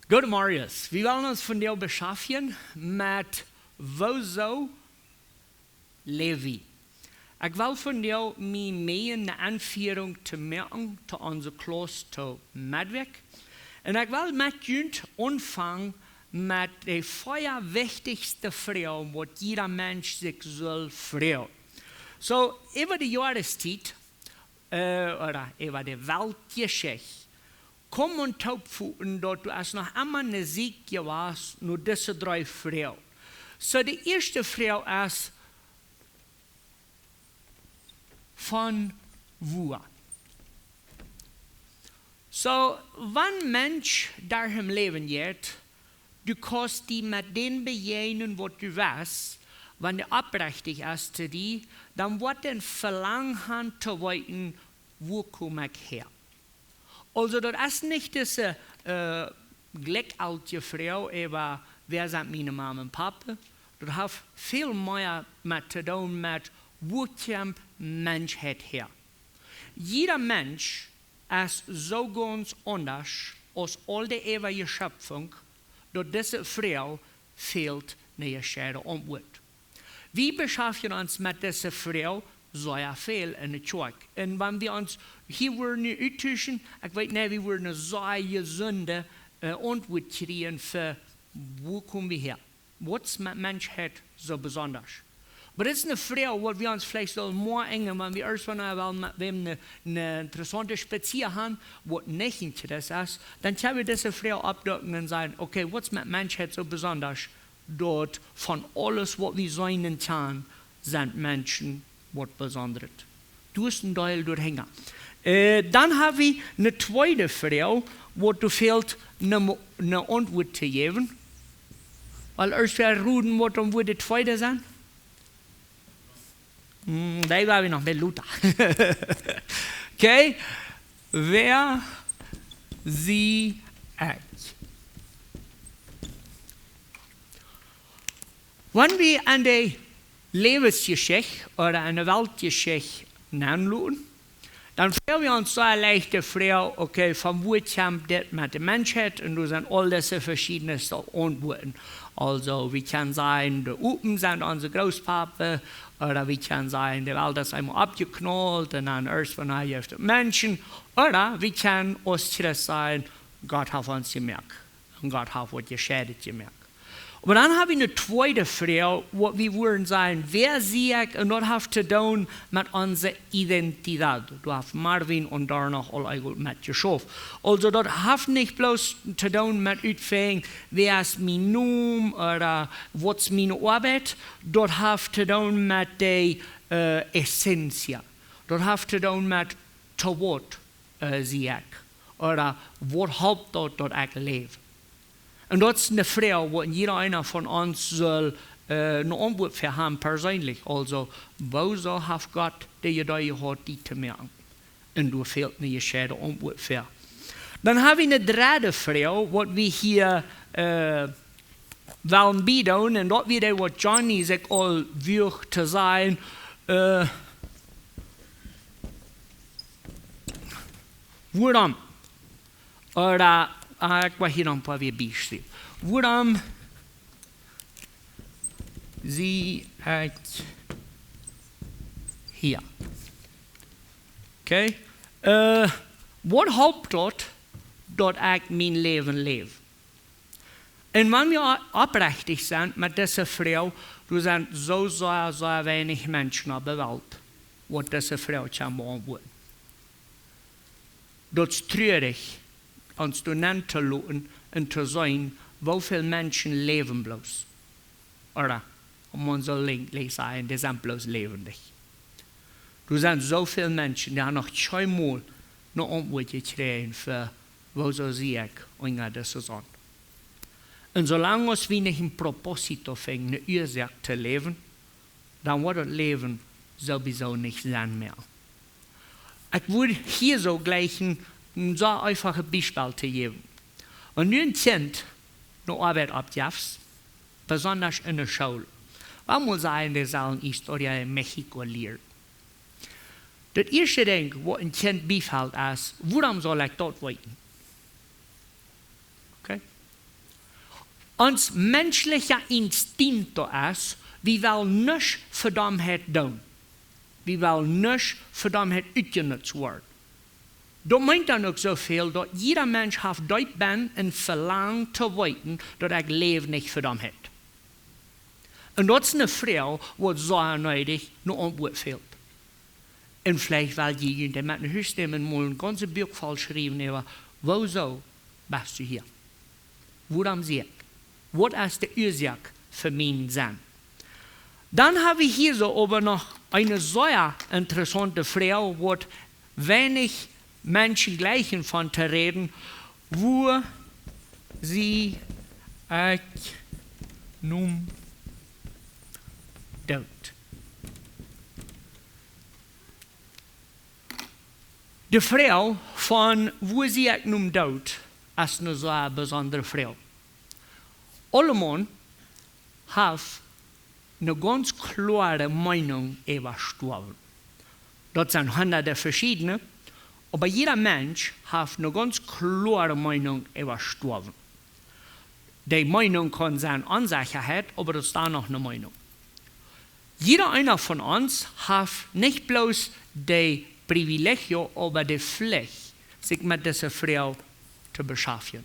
Guten Morgen. Wir wollen uns von dir beschäftigen mit Wozo Levi. Ich will von dir mehr eine Anführung zu merken zu unserem Kloster Medweg. Und ich will mit Jünd anfangen mit der vorher wichtigsten Frage, was jeder Mensch sich soll fragen. So, über die Jahreszeit, oder über die Weltgeschichte, kom und taubvoeten dat du als nog immer eine ziekje was, nur diese drei Frauen. So die erste Frau ist von wo? So, wenn Mensch da im Leben geht, du kannst die mit denen begegnen, was du weißt, wenn du abrechtig ist zu dir, dann wird den Verlangen zu weiten, wo komme ich her? Also, das ist nicht diese gleckalte Frau, aber wer sind meine Mama und Papa? Das hat viel mehr mit zu tun mit, wo kommt Mensch her. Jeder Mensch ist so ganz anders als all die ewige Schöpfung, dass diese Frau fehlt eine Schäde Antwort. Wir beschäftigen uns mit dieser Frau sehr viel in der Kirche. Und wenn wir uns hier uttauschen, ich weiß nicht, wir würden eine sehr gesunde Antwort kriegen für, wo kommen wir her? Was mit Menschheit so besonders? Aber das ist eine Frage, wo wir uns vielleicht so mehr engen, wenn wir erst mal eine interessante Spaziergang haben, wo nicht interessant ist, dann können wir diese Frage abdecken und sagen, okay, was mit Menschheit so besonders? Dort von alles, was wir sein können, sind Menschen was Besonderes. Du hast einen Teil durchhängen. Dann habe ich eine zweite Frage, wo du fehlt, eine Antwort zu geben. Weil erst wir reden, was dann die zweite sein. Da war ich noch mit Luther. Okay? Wer sie ist. Wenn wir an die Lebensgeschichte oder eine Weltgeschichte anschauen, dann fragen wir uns so eine leichte Frage, okay, von wo kommt das mit der Menschheit? Und du sind all diese verschiedenen Antworten. Also, wir können sagen, die Upen sind unsere Großpapa, oder wir können sagen, die Welt ist einmal abgeknallt und dann erst von daher auf die Menschen, oder wir können uns sagen, Gott hat uns gemerkt und Gott hat was geschädigt gemerkt. Aber dann habe ich eine zweite Frage, wo wir würden sagen, wer sehe ich, und das hat zu tun mit unserer Identität. Du hast Marvin und danach all mit geschaffen. Also das hat nicht bloß zu tun mit Utfang, wer ist mein Name oder was ist meine Arbeit. Das hat zu tun mit der Essenz. Das hat zu tun mit zu Wort sehe ich. Oder was Hauptort dort ich lebe. Und das ist eine Frage, wo jeder einer von uns soll eine Antwort für haben persönlich. Also, wo hat Gott die Idee hat, die zu merken? Und du fehlt eine gescheite Antwort für. Dann habe ich eine dritte Frage, was wir hier wollen bieten. Und das wieder, was Johnny sich all wird zu sein. Warum? Oder ich war hier noch ein paar Beispiele. Warum sie hier? Okay? Was hauptsächlich dort ich mein Leben lebe? Und wenn wir abrechtig sind mit dieser Frau, du sind so wenig Menschen auf der Welt, was diese Frau kann beantworten. Das ist traurig, uns zu nennen zu lassen und zu sein, wie viele Menschen leben bloß. Oder, man soll sagen, die sind bloß lebendig. Du sind so viele Menschen, die haben noch zweimal eine Antwort gekriegt für, wo so sehe ich, und das ist an. Und solange wir nicht im Proposito finden, eine Ursache zu leben, dann wird das Leben sowieso nicht sein mehr. Ich würde hier so gleich ein so einfaches Beispiel zu geben. Wenn du ein Kind eine Arbeit abgibst, besonders in der Schule, man muss sagen, die sollen Historie in Mexiko lernen. Das erste Ding, was ein Kind beifällt, ist, warum soll ich dort weiten? Okay? Ons menschlicher Instinkt ist, wir wollen nicht Verdammtheit tun. Wir wollen nicht Verdammtheit uitgenutzt werden. Dat meint dan ook zoveel dat jeder Mensch heeft dat ben en verlangt te weten dat ik leven niet verdammt heb. En dat is een vrouw wat zo nodig naar antwoord fehlt. En vielleicht weil jemand met een huisstemme mal een ganze Buch voll schreiben über, wieso bist du hier? Woran zie ik? Wat is de oorzaak voor mijn zijn? Dan haben wir hier so aber noch eine sehr interessante Frau, wo wenig Menschen gleichen von zu reden, wo sie nun dort. Die Frau von wo sie nun dort ist eine sehr besondere Frau. Allemann haben eine ganz klare Meinung über Sterben. Das sind hunderte verschiedene, aber jeder Mensch hat eine ganz klare Meinung über Sterben. Die Meinung kann sein Unsicherheit, aber das ist da noch eine Meinung. Jeder einer von uns hat nicht bloß die Privilegien, aber die Pflicht, sich mit dieser Frau zu beschäftigen.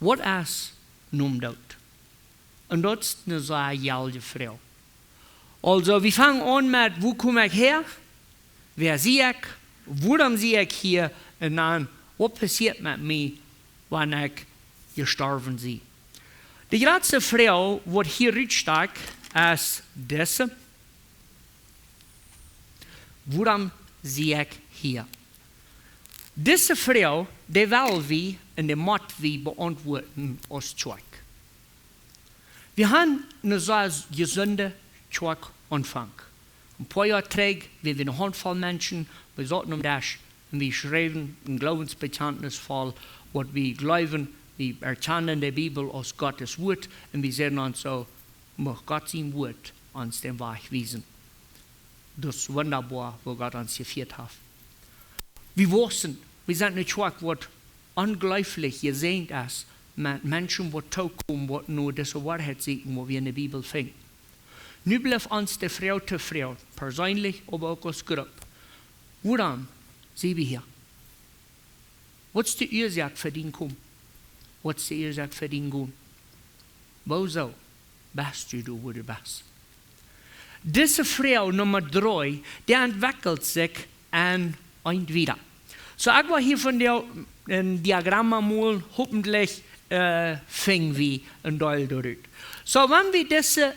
Was ist nun dort? Und das ist eine sehr jährliche Frau. Also, wir fangen an mit, wo komme ich her? Wer sehe ich? Warum sehe ich hier? Und dann, was passiert mit mir, wenn ich gestorben bin? Die erste Frau, die hier steht, ist diese. Warum sehe ich hier? Diese Frau, die will wir in der Macht beantworten als Zweck. Wir haben einen sehr gesunden Anfang. Ein paar Jahre zurück, wir eine Handvoll Menschen, wir sollten das, und wir schreiben ein Glaubensbekenntnis voll, was wir glauben, wir erkennen die Bibel als Gottes Wort, und wir sehen uns so, mag Gott sein Wort uns den Weg weisen. Das ist wunderbar, wo Gott uns geführt hat. Wir wussten, wir sind nicht schwach, was unglaublich gesehen ist, mit Menschen, die kommen, die nur diese Wahrheit sehen, wo wir in der Bibel finden. Nu bleibt uns die Frau zu Frau, persönlich, aber auch als Gruppe. Woran sind wir hier? Was ist die Ursache für den Kommen? Was ist die Ursache für den Gehen? Wieso bist du, wo du bist? Diese Frau Nummer 3, die entwickelt sich an und wieder. So, ich war hier von dem Diagramm mal, hoffentlich finden wir ein Teil durch. So, wenn wir diese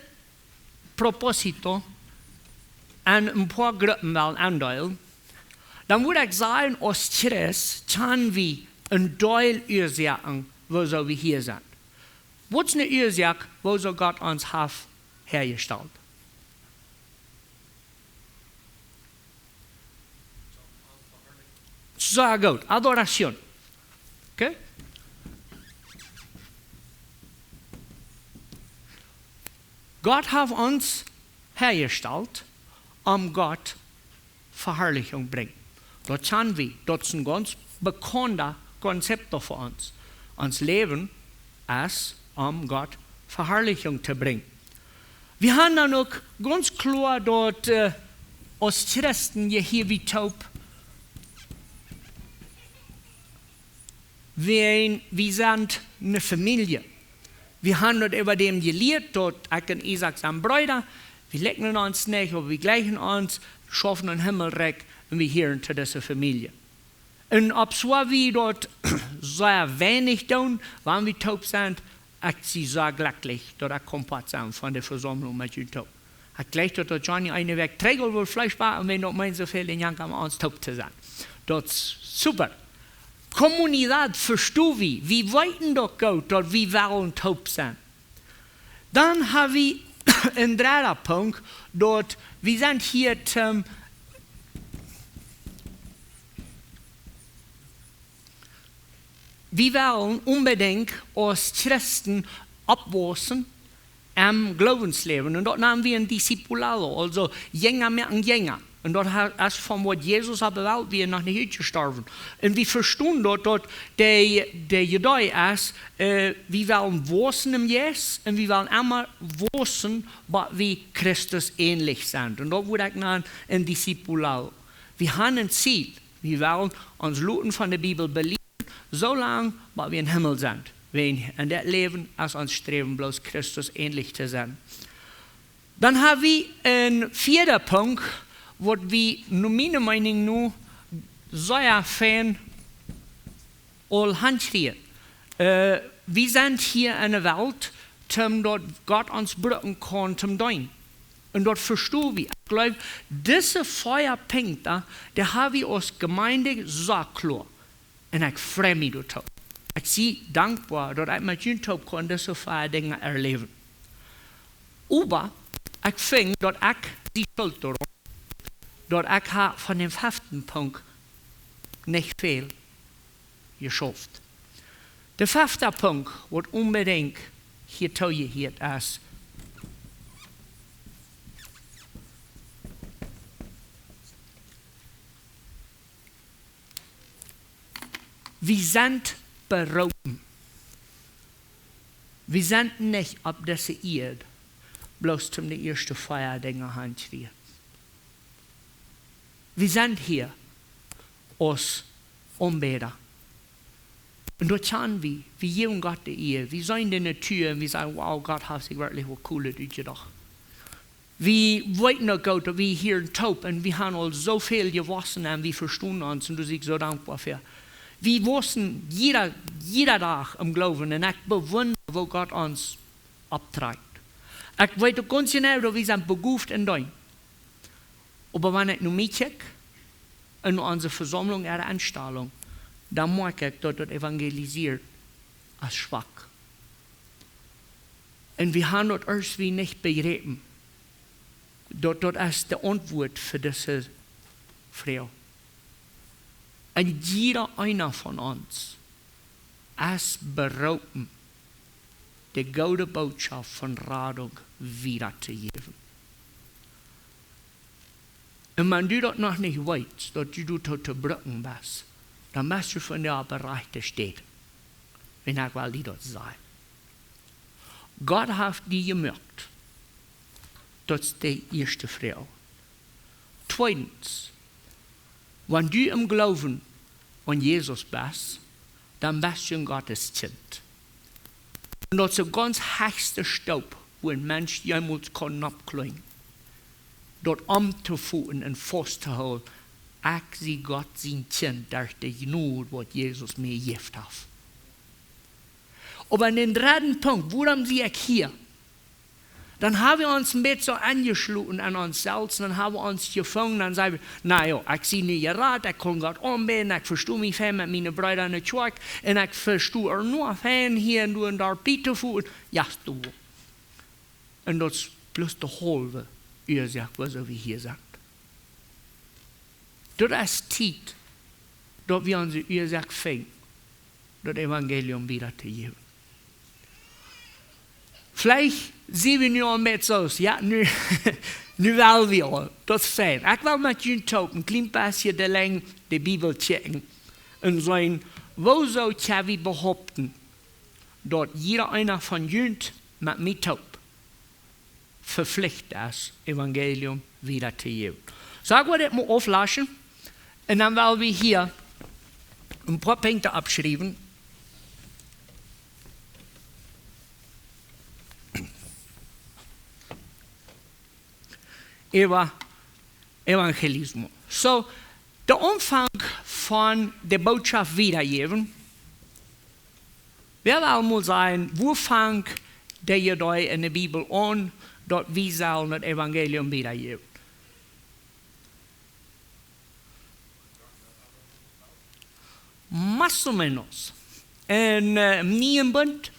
Proposito an ein paar Gruppen andeilen, dann würde ich sagen, als Christ können wir ein Teil Ursachen, wieso wir hier sind. Was ist eine Ursache, wieso Gott uns hat hergestellt? Sehr gut, Adoration. Okay? Gott hat uns hergestellt, Gott Verherrlichung bringen. Das sind wir. Das ist ein ganz bekannter Konzept für uns. Uns Leben ist, Gott Verherrlichung zu bringen. Wir haben dann auch ganz klar dort als Christen hier wie taub. Wir sind eine Familie. Wir haben dort über dem gelehrt, dort ich und Isaac sind Brüder, wir lecken uns nicht, aber wir gleichen uns, schaffen den Himmelreich und wir gehören zu dieser Familie. Und ob so wir dort sehr wenig tun, wenn wir taub sind, ich bin sehr glücklich, dass ich kompakt sein von der Versammlung mit euch taub. Ich gleich dort Johnny eine Weg trägt, wohl Fleisch war, und wenn dort meinen so viel in Jank am uns taub zu sein. Das ist super. Kommunität verstehen wir. Wir wollten doch gut, dass wir wollen taub sein. Dann haben wir einen dritten Punkt, dort wir sind hier wir wollen unbedingt als Christen abwachsen im Glaubensleben. Und dort haben wir ein Discipulado, also Jünger mit einem Jünger. Und dort ist von was Jesus aber will, wie noch nicht gestorben. Und wir verstehen dort der Judei ist, wir wollen wissen im Jesus und wir wollen immer wissen, was wir Christus ähnlich sind. Und dort wurde ich dann ein Diszipular. Wir haben ein Ziel. Wir wollen uns Luten von der Bibel belieben, so lange, bis wir im Himmel sind. In das Leben als uns streben, bloß Christus ähnlich zu sein. Dann haben wir einen vierten Punkt, wo wir, meiner Meinung nach, sehr fein hantieren. Wir sind hier in einer Welt, dort Gott uns brücken kann zum Dein. Und dort verstehen wir. Ich glaube, diese Feuerpunkte, die haben wir als Gemeinde so klar. Und ich freue mich darauf. Ich bin dankbar, dass ich mit YouTube kann diese Dinge erleben. Aber ich finde, dass ich die Schuld daran, dass ich von dem 5. Punkt nicht viel geschafft. Der 5. Punkt, was unbedingt hier teuer ist, wir sind berufen. Wir sind nicht auf dieser Erde, bloß zum die erste Feierdinge hantieren. Wir sind hier als Anbeter. Und dort schauen wir geben Gott die Ehre. Wir sehen in der Tür und wir sagen, wow, Gott hat sich wirklich was Cooles gedacht. Wir wollten noch Gott, dass wir hier in Taub und wir haben uns so viel gewaschen und wir verstehen uns und du bist so dankbar für. Wir wussten jeder Tag im Glauben und ich bewundere, wo Gott uns abtreibt. Ich weiß ganz genau, dass wir sind begabt in Dein. Aber wenn ich nur mitkriege, in unserer Versammlung, ihre Anstellung, dann merke ich, dass das evangelisiert als schwach. Und wir haben das irgendwie nicht begriffen. Das ist die Antwort für diese Frau. Und jeder einer von uns ist berufen, die gute Botschaft von Radung wiederzugeben. Und wenn du das noch nicht weißt, dass du dort zu brücken bist, dann bist du von der Bereich steht. Wenn ich will dir das sagen. Gott hat dir gemerkt, das ist die erste Frau. Zweitens, wenn du im Glauben an Jesus bist, dann bist du ein Gottes Kind. Und das ist der ganz höchste Staub, wo ein Mensch jemals abkleiden kann. Dort umzuführen und festzuhalten, ich sehe Gott sein Kind durch die Gnade, was Jesus mir gegeben hat. Aber in den 3. Punkt, worum sehe ich hier? Dann haben wir uns ein bisschen so angeschlossen an uns selbst, dann haben wir uns gefangen, dann sagen wir, naja, ich sehe nicht gerade, ich kann Gott anbeten, ich verstehe mich fein mit meinen Brüdern in der Kirche, und ich verstehe nur fein hier und da Peter fuhren. Ja, du. Und das ist bloß die halbe Ursache, was wir hier sagen. Das ist Zeit, dass wir unsere Ursache finden, das Evangelium wieder zu geben. Vielleicht sehen wir nur ein bisschen aus, ja, nu wollen wir, das ist fein. Ich will mit Ihnen taupen, ein klein bisschen die Länge der Bibel checken und sagen, wo soll ich behaupten, dass jeder einer von Ihnen mit mir taub verpflichtet ist, Evangelium wieder zu geben. Sag wir das mal auflassen und dann wollen wir hier ein paar Punkte abschreiben. Über Evangelismus. So, der Umfang von der Botschaft wiedergeben, wird einmal sein, wo fängt der Judei in der Bibel an, dort wir sollen das Evangelium wiedergeben. Más o menos. En Nienbund.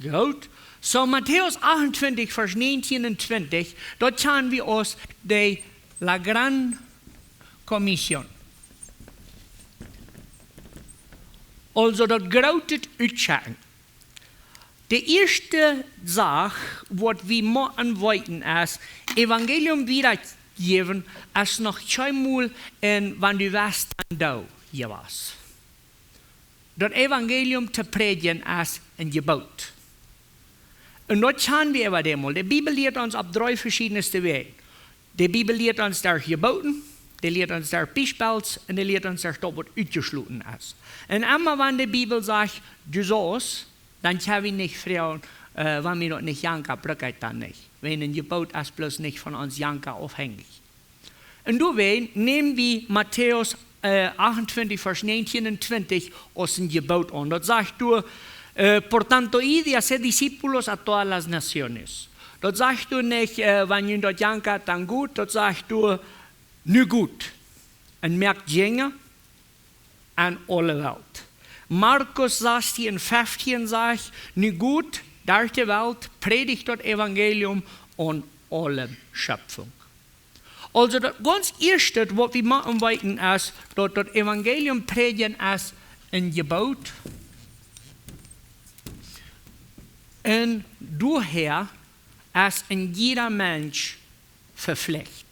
Gut. So, Matthäus 28, Vers 19 und 20, dort schauen wir uns die La Gran Commission. Also das große Utschecken. Die erste Sache, was wir machen wollten, ist, Evangelium wiedergeben, ist noch einmal, wenn du warst, dann da hier was. Das Evangelium zu predigen ist ein Gebot. Und das schauen wir aber einmal. Die Bibel lehrt uns auf 3 verschiedenste Wege. Die Bibel lehrt uns der Geboten, die lehrt uns der Beispiels und die lehrt uns der Stopp, was ausgeschlossen ist. Und immer wenn die Bibel sagt, du sollst, dann kann wir nicht fragen, wenn wir das nicht janken, brückt dann nicht. Wenn ein Gebot ist bloß nicht von uns janken aufhängig. Und du weißt, nehmen wir Matthäus 28, Vers 19 und 20 aus dem Gebot an. Dort sagt du, por tanto, id y haced discípulos a todas las naciones. Dort sagst du nicht, wenn ihr dort jankt, dann gut. Dort sagst du, nur gut. Und merkt Jünger an alle Welt. Markus 16, 15 sagt, nur gut, durch die Welt, predigt das Evangelium an alle Schöpfung. Also das ganz Erste, was wir machen wollten, ist, dass das Evangelium predigen ist ein Gebot. Und daher ist in jeder Mensch verpflichtet.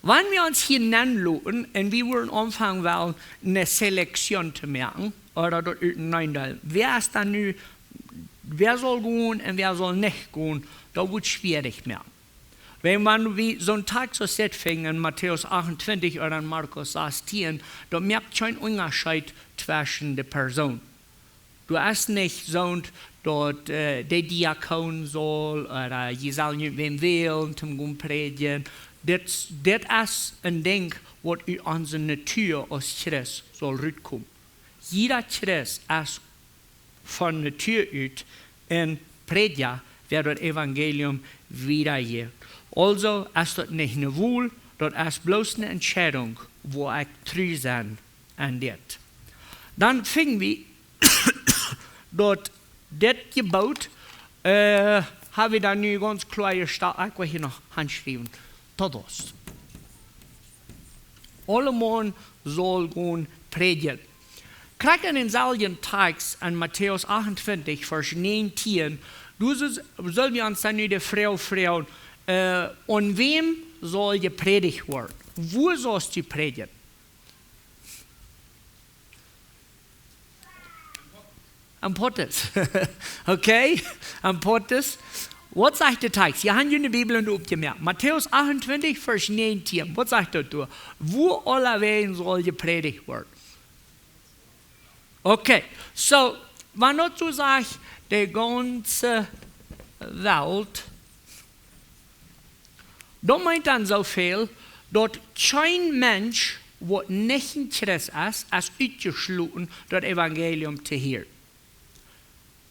Wenn wir uns hier nennen und wir wollen anfangen wollen, eine Selektion zu machen, oder dort nein, wer ist dann nu, wer soll gehen und wer soll nicht gehen, da wird es schwierig mehr. Wenn man wie so einen Tag so sieht, in Matthäus 28 oder in Markus 16, da merkt schon einen Unterschied zwischen den Personen. Du hast nicht so, dass der Diakon soll oder je soll nicht wem wählen, zum predigen. Das ist ein Ding, was in unserer Natur aus Christus soll rauskommen. Jeder Christ ist von Natur aus ein Prediger, wer das Evangelium wiedergibt. Also ist das nicht eine Wahl, das ist bloß eine Entscheidung, wo ich treu sein an das. Dann fingen wir, dort das Gebot, habe ich dann nicht ganz klar gestellt, ich will hier noch handschreiben, todos. Alle Mann soll gehen predigen. Krieg in den selben Text an Matthäus 28, Vers 19, du sollst wir uns dann die Frau fragen, an wem soll gepredigt werden? Wo sollst du predigen? Am Pottes. Okay? Am Pottes. Was sagt der Text? Ihr habt in der Bibel aufgemerkt. Matthäus 28, Vers 19. Was sagt er da? Wo allerweil soll gepredigt werden? Okay. So, wenn du sagst, die ganze Welt, da meint dann so viel, dass kein Mensch, der nicht in Christus ist, ausgeschlossen, das Evangelium zu hören.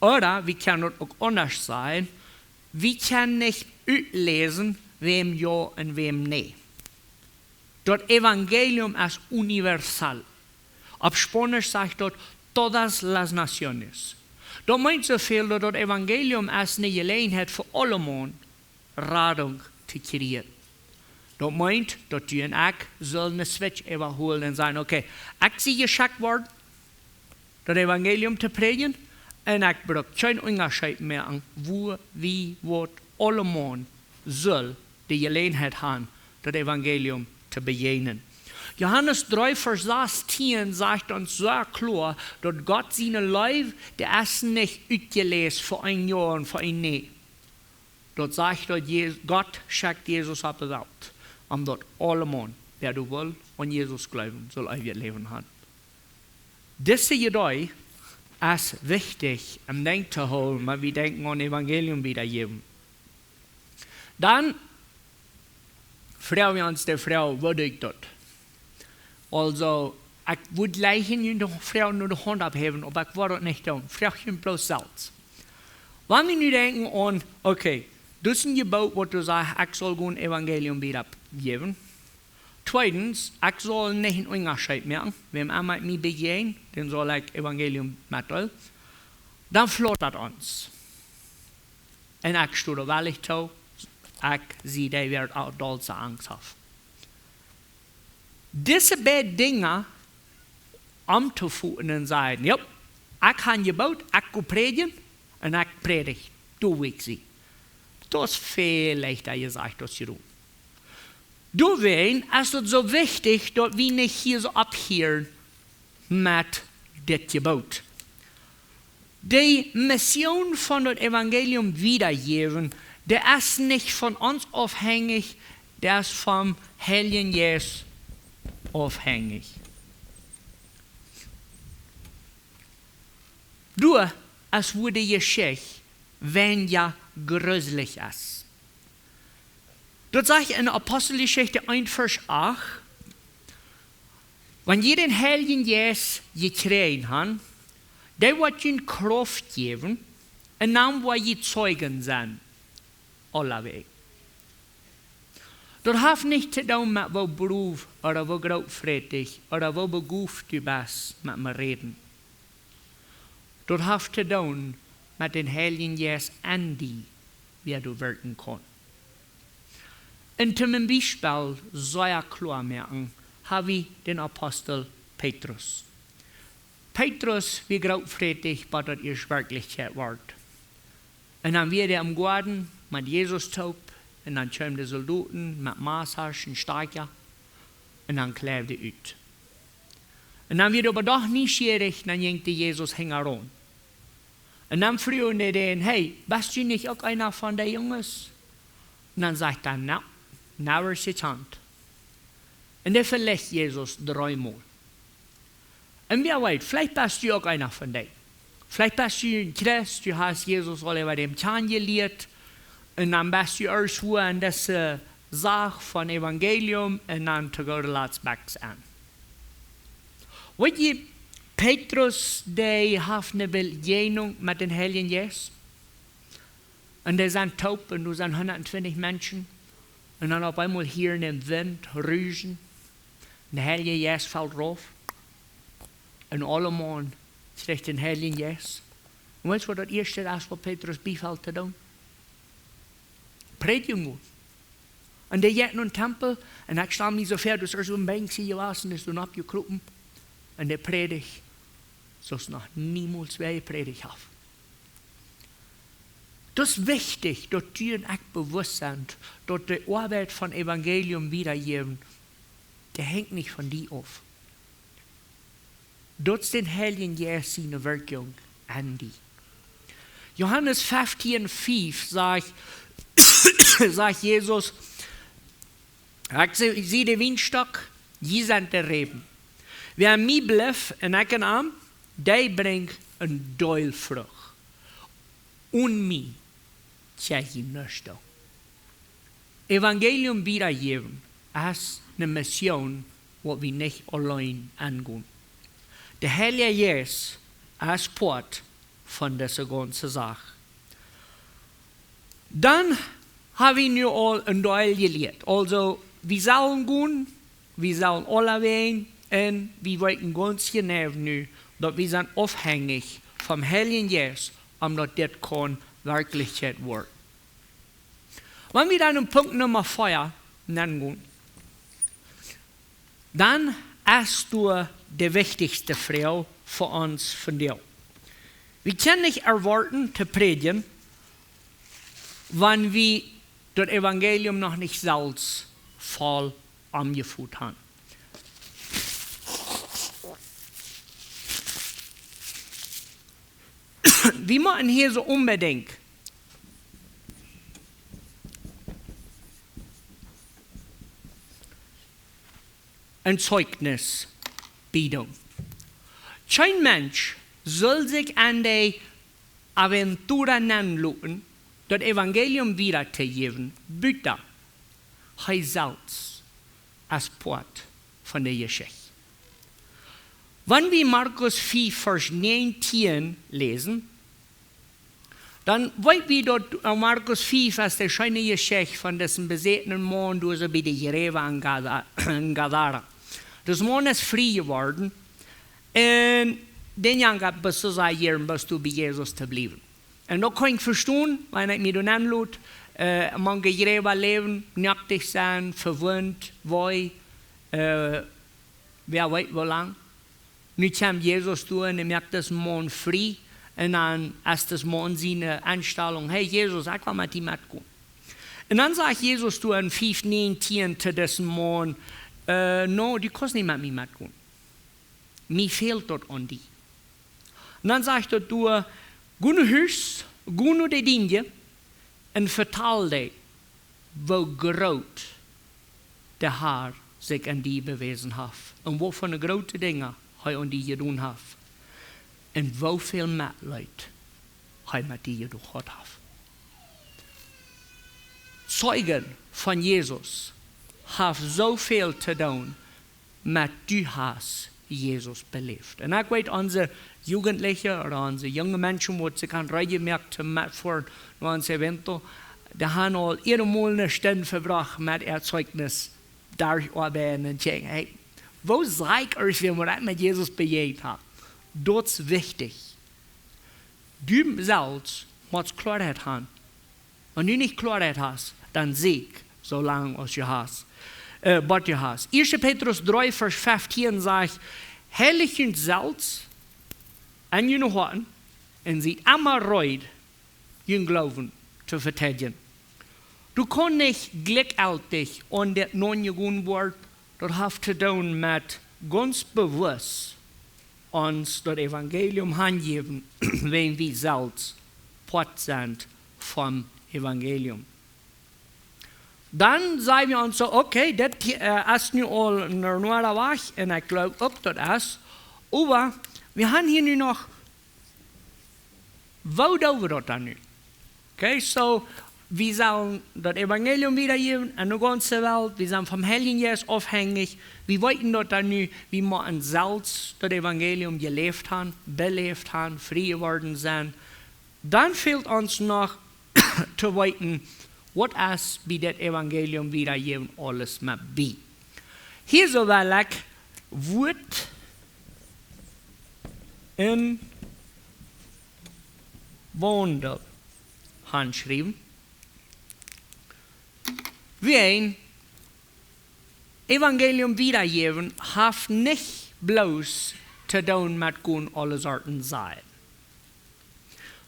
Oder, wie kann das auch anders sein, wir können nicht lesen, wem ja und wem nicht. Das Evangelium ist universal. Auf Spanisch sagt dort, todas las naciones. Da meint so viel, dass das Evangelium ist eine Gelegenheit für alle Menschen, Radung zu kriegen. Das meint, dass du und ich sollen eine Switch überholen und sagen, okay, ich sehe geschickt worden, das Evangelium zu predigen, und ich brauche keinen Unterschied mehr an, wo, wie, was, alle Menschen soll die Gelegenheit haben, das Evangelium zu begegnen. Johannes 3, Vers 16 sagt uns sehr klar, dass Gott seine Leib, der ist nicht ausgelesen für ein Jahr und für ein Jahr. Dort sagt Gott schickt Jesus auf die Welt, dort alle Menschen, wer du willst, an Jesus glauben, soll ewig Leben haben. Diese Idee ist wichtig, im Denken zu holen, weil wir denken an Evangelium wiedergeben. Dann fragen wir uns die Frau, würde ich das? Also, ich würde gleich in die Frau nur die Hand abheben, aber ich würde das nicht tun. Frag ihn bloß selbst. Wenn wir nun denken an, okay, das ist ein Gebot, wo du sagst, ich soll ein Evangelium wiedergeben. Zweitens, ich soll nicht einen Unterschied machen. Wenn er mit mir begegnet, dann soll ich Evangelium mitteilen. Dann flottert uns. Und ich stehe weil ich tue, ich sehe, der wird auch dolce Angst haben. Diese beiden Dinge anzufügen und sagen, ja, Ik han gebouwd, ik kan predigen en ik predig. Doe ik ze. Dat is veel leichter gesagt als je doet. Deswegen is het zo wichtig dat we niet hier zo abheren met dit gebouwd. De mission van het evangelium wiedergeven, die is niet van ons afhängig, die is van Heiligen Geest afhängig. Door es wurde gezegd, wenn ja gruselig ist. Dat sagt in Apostelgeschichte 1, Vers 8, wenn ihr den Heiligen Geist gekriegt habt, der wird ihnen Kraft geben, und dann wird ihr Zeugen sein, allerweg. Dat heeft niet te doen met wat beroep, oder wat grootvredig, oder wat begoofd u bent met me reden. Dat heeft te doen met den Heiligen Geest en die, wie du werken kan. En zum Beispiel sehr klar merken, habe ich den Apostel Petrus. Petrus, wie grootvredig, was das ist Wirklichkeit wird. Und dann wird er am Garten mit Jesus taub, und dann kommen die Soldaten mit Maßhasch und Steiger, und dann klärt er ut. Und dann wird er aber doch neugierig, dann ging Jesus heran. Und dann fragen die den, hey, bist du nicht auch einer von den Jungs? Und dann sagt er, na, nou is het hand. Und der verlässt Jesus 3 Mal. Und wer weiß, vielleicht bist du auch einer von denen. Vielleicht bist du ein Christ, du hast Jesus alle bei dem Zahn gelehrt, und dann bist du irgendwo an dieser Sache von Evangelium, und dann zu Gott lässt es an. Weet je, Petrus, der hat eine Begegnung mit dem Heiligen Geist. Und der sind taub, und du sind 120 Menschen. Und dann auf einmal hier in dem Wind rüsen. Der Heilige Geist fällt drauf. Und alle Mann kriegt den Heiligen Geist. Und weißt du, was das erste ist, was Petrus befällt zu tun? Predigen. Und der geht in den Tempel, und ich stand nicht so fair, dass so ein Bank sie gelassen ist und abgekroppen. Und der predigt, so es noch niemals wer gepredigt hat. Das ist wichtig, dass du und ich bewusst sind, dass die Arbeit von Evangelium wiedergeben, der hängt nicht von dir auf. Das ist den Heiligen Geist seine Wirkung an die. Johannes 15,5 sagt Jesus, ich sehe den Weinstock, die sind die Reben. Wer an mir bleibt und ich an ihm, der bringt ein Doilfrucht. Und mir krijg je nichts. Evangelium wiedergeben ist eine Mission, die wir nicht allein angehen. Der Heilige Geist ist Part von dieser ganzen Sache. Dann haben wir nu all ein Teil gelehrt. Also, wir sollen gehen, wir sollen alle gehen, und wir wissen ganz genau nu, dass wir sind abhängig vom Heiligen Geist, dass das kann Wirklichkeit wird. Wenn wir dann in Punkt Nummer 4 nennen, dann ist du die wichtigste Frage für uns von dir. Wir können nicht erwarten zu predigen, wenn wir das Evangelium noch nicht selbst voll angeführt haben. Wir machen hier so unbedingt ein Zeugnis bieten. Kein Mensch soll sich an die Aventura nennen, das Evangelium wiederzugeben, bitte, er selbst als Part von der Geschichte. Wenn wir Markus 4, Vers 19 lesen, dann wollen wir dort Markus 4, als der schöne Geschichte von diesem besäten Mann durch bei der Jereva in Gadara. Das Mann ist frei geworden, und den Jungen hat bis zu sagen, bis du bei Jesus zu bleiben. Und da kann ich verstehen, wenn ich mir dann anlade, manche Jereva leben, nackig sein, verwöhnt, wer weiß wie lang. Nu kwam Jesus toe en hij maakte das man vrij. En dan is das man zijn aanstelling, hey Jesus, ik wil met die metgaan. En dan zegt Jesus toe in 5:19 te deze man, no, du kannst niet met mij metgaan. Mir fehlt dort an die. En dan zegt hij toe, ga naar huis, ga naar de dienje en vertel die, hoe groot de Heer zich aan die bewezen heeft. En wat voor grote dingen hij aan die gedaan heeft. En hoeveel medelijden hij met die gehad heeft. Zeugen van Jezus heeft zoveel te doen met du hast Jesus beleefd. En ik weet, onze Jugendlichen oder onze jonge mensen, wat zich aan rijden merkt met voor onze Evento, die hebben al eenmaal een stund verbracht met erzeugnis daar arbeiten en zeggen, hey, wo zeg ik er weer wat ik met Jezus begeerd heb? Dat is wichtig. Du zelfs moet klaarheid hebben. Wenn du nicht Klarheit hast, dann sieg, solange als je hast. Wat je hast. 1. Petrus 3, Vers 15 sagt, heiligen zelfs en je harten en ziet immer reut, je Glauben te verteidigen. Du kannst nicht gleichzeitig an das non-gegaan Wort, das hat zu tun mit ganz bewusst uns das Evangelium handgeben, wenn wir selbst fort sind vom Evangelium. Dann sagen wir uns so, okay, das ist nu al een normale weg en ik geloof ook dat is. Maar we hebben hier nu nog, wat doen we dat dan nu? Okay, so, wir sollen das Evangelium wiedergeben an der ganzen Welt. Wir sind vom Heiligen Geist abhängig. Wir wollten dort dann nu, wir müssen selbst das Evangelium gelebt haben, belebt haben, frei geworden sind. Dann fehlt uns noch zu wissen, was ist bei das Evangelium wiedergeben alles mit bei. Hier so will ich Wort in Wandel handschreiben. Wie ein Evangelium wiedergeben hat nicht bloß zu tun mit Gott alle Sorten sein.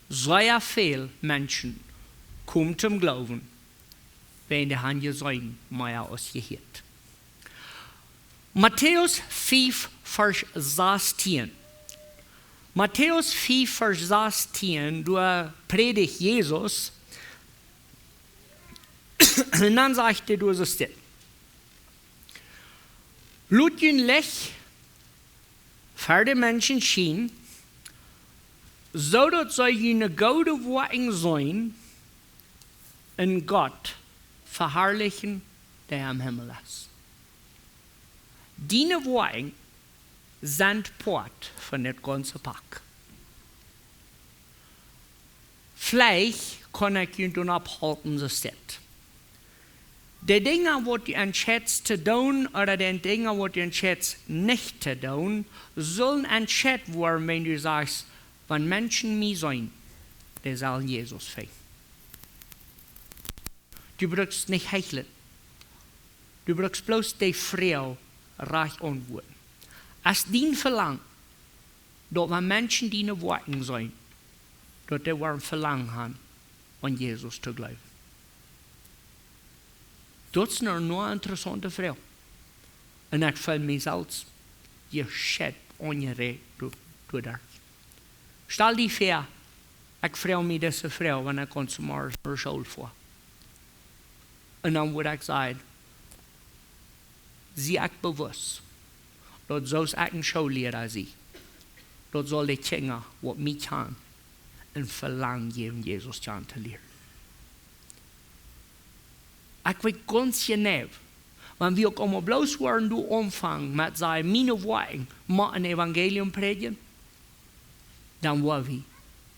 Sehr viele Menschen kommen zum Glauben, wenn die Hand gesagt mehr ausgehört. Matthäus 5, Vers 16. Matthäus 5, Vers 16, du predigt Jesus, und dann sagte du so still. Lutjen Lech, für die Menschen schien, so dass sie eine gute Worte sein, und Gott verherrlichen, der am Himmel ist. Diese Worte sind Port von dem ganzen Pack. Vielleicht kann ich ihn dann abhalten, so steht. Die Dinge, die ihr schätzt zu tun, oder die Dinge, die ihr schätzt nicht zu tun, sollen entschätzt werden, wenn du sagst, wenn Menschen mich sein, die sollen Jesus feiern. Du brauchst nicht heucheln. Du brauchst bloß die Frau recht antworten. Als dien verlangt, dass wenn Menschen die Worten sein, dass die werden verlangen haben, an Jesus zu glauben. Das ist eine interessante Frau. Und ich fühle mich selbst geschätzt angeregt durch das. Stell dir vor, ich freue mich diese Frau, wenn ich zum Morgen zur Schule fahre. Und dann würde ich sagen, sie ist bewusst, dass so ist ein Schullehrer sie. Das soll die Kinder, was mich kann, und verlangen geben, Jesus zu lernen. Ich weiß ganz genau, wenn wir auch immer bloß werden, du anfangen mit sagen, meine Worte, mit ein Evangelium predigen, dann wollen wir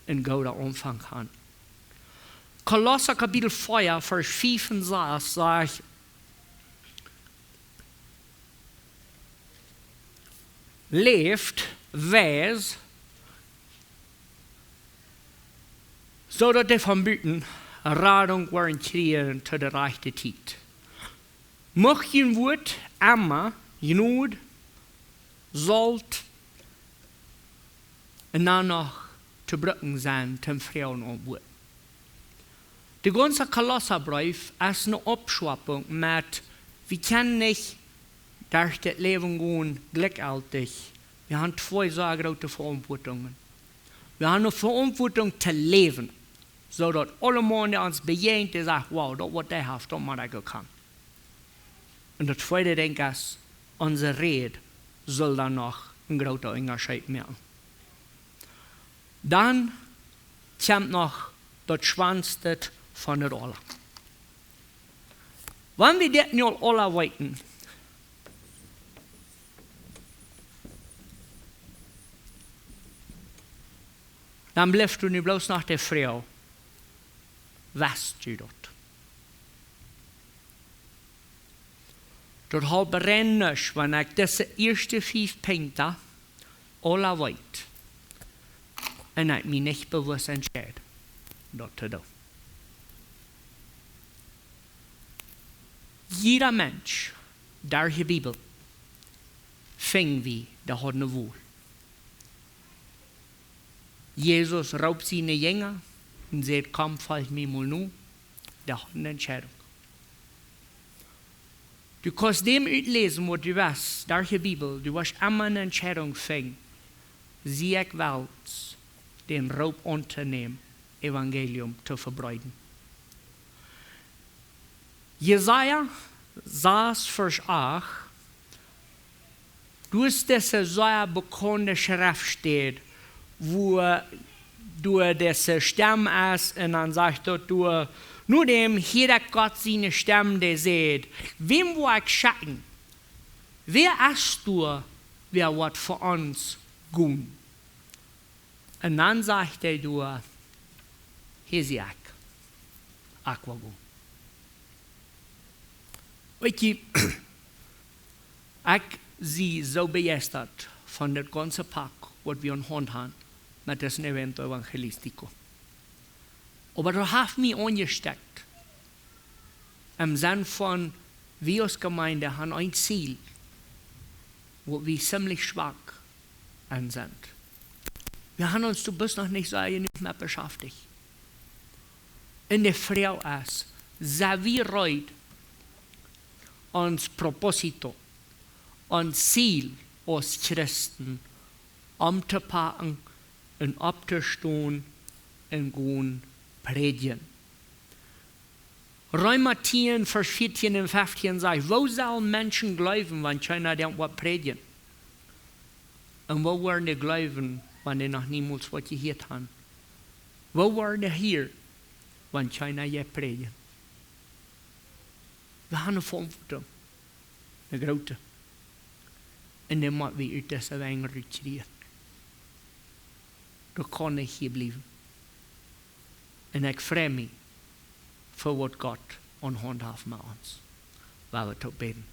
einen guten Anfang haben. Kolosser Kapitel 4, Vers 5 und 6 sagt, leeft, wees, zodat de van buiten Radung worden kriegen zu der rechten Zeit. Mocht je woord, immer, genoeg, zult, en dan nog te brücken zijn ten Frauen ontmoet. De ganze Kolosserbrief ist eine Abschwappung mit, wir können nicht durch das Leben gehen glücklich. Wir haben zwei so große Verantwortungen. Wir haben eine Verantwortung zu leben, sodass alle Menschen uns begegnen, sagen, wow, das was der hat, das muss ich auch können. Und das zweite Ding ist, unsere Rede soll dann noch einen großen Unterschied machen. Dann kommt noch das Schwanzte von der Olle. Wenn wir das nicht alle weiten, dann bleibst du nicht bloß nach der Frau. Weißt du dort? Dort halb rennisch, wenn ich diese ersten 5 Punkte alle weit und ich mich nicht bewusst entscheide, dort zu tun. Jeder Mensch, der die Bibel, fing wie, der hat eine Wohl. Jesus raubt seine Jünger und sagt, komm, folgt mir mal nur, der hat eine Entscheidung. Du kannst dem lesen, was du weißt, durch die Bibel, du wirst immer eine Entscheidung finden. Sie will den Raub unternehmen, Evangelium zu verbreiten. Jesaja 6, Vers 8, du hast diese sehr bekannte Schrift steht, wo du diese Stimme ist und dann sagt du, nur dem jeder Gott seine Stimme, der sagt, wem wo ich schatten? Wer ist du, wer wird für uns gut? Und dann sagt du, hier ist ich war gut. Weet je, ich bin so begeistert von dem ganzen Pack, was wir in Hand haben, mit diesem Event Evangelistico. Aber das hat mich angesteckt. Im Sinne von, wir als Gemeinde haben ein Ziel, wo wir ziemlich schwach sind. Wir haben uns bis noch nicht so nicht mehr beschäftigt. In der Frau ist, sehr wie reut, uns Proposito, uns Ziel als Christen, zu packen und abzustehen und gehen predigen. Römer 10, Vers 14 und 15 sagt, wo sollen Menschen glauben, wenn keiner denkt, was predigen? Und wo wollen die glauben, wenn die noch niemals was gehört haben? Wo wollen die hier, wenn keiner je predigen? Wir haben eine Verantwortung, eine große. Und dann müssen wir aus dieser Wege retirieren. Da kann ich hier bleiben. Und ich freue mich für was Gott an Hand hat mit uns. Weil wir dort beten.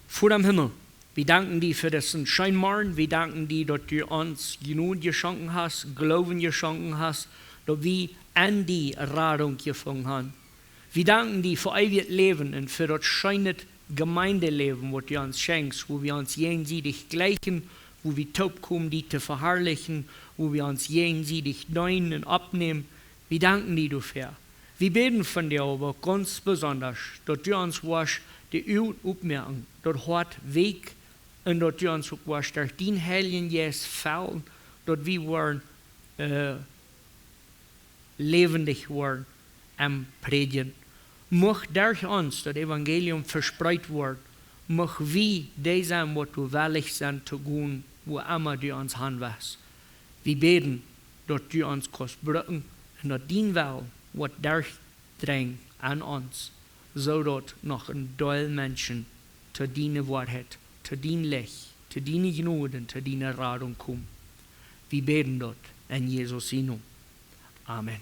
Vor dem Himmel, wir danken dir für diesen Scheinmorgen. Wir danken dir, dass du uns genug geschenkt hast, Glauben geschenkt hast, dass wir an die Radung gefunden haben. Wir danken dir für ewiges Leben und für das schöne Gemeindeleben, das du uns schenkst, wo wir uns jenseitig gleichen, wo wir taub kommen, die zu verherrlichen, wo wir uns jenseitig deuten und abnehmen. Wir danken dir dafür. Wir beten von dir aber ganz besonders, dass du uns warst, die aufmerken, dort hat Weg und dass du uns warst, durch den Heiligen Geist fallen, dass wir waren, lebendig waren am Predigen. Mach durch uns das Evangelium verspreit wird, mach wir die sein, was du willig sind zu tun, wo immer du uns hanwächst. Wir beten, dass du uns kannst brücken und dass dein Will, was durchdringt an uns, so dass noch ein Teil Menschen zu deiner Wahrheit, zu dein Licht, zu deiner Gnade, zu deiner Radung kommen. Wir beten dort in Jesus' Namen. Amen.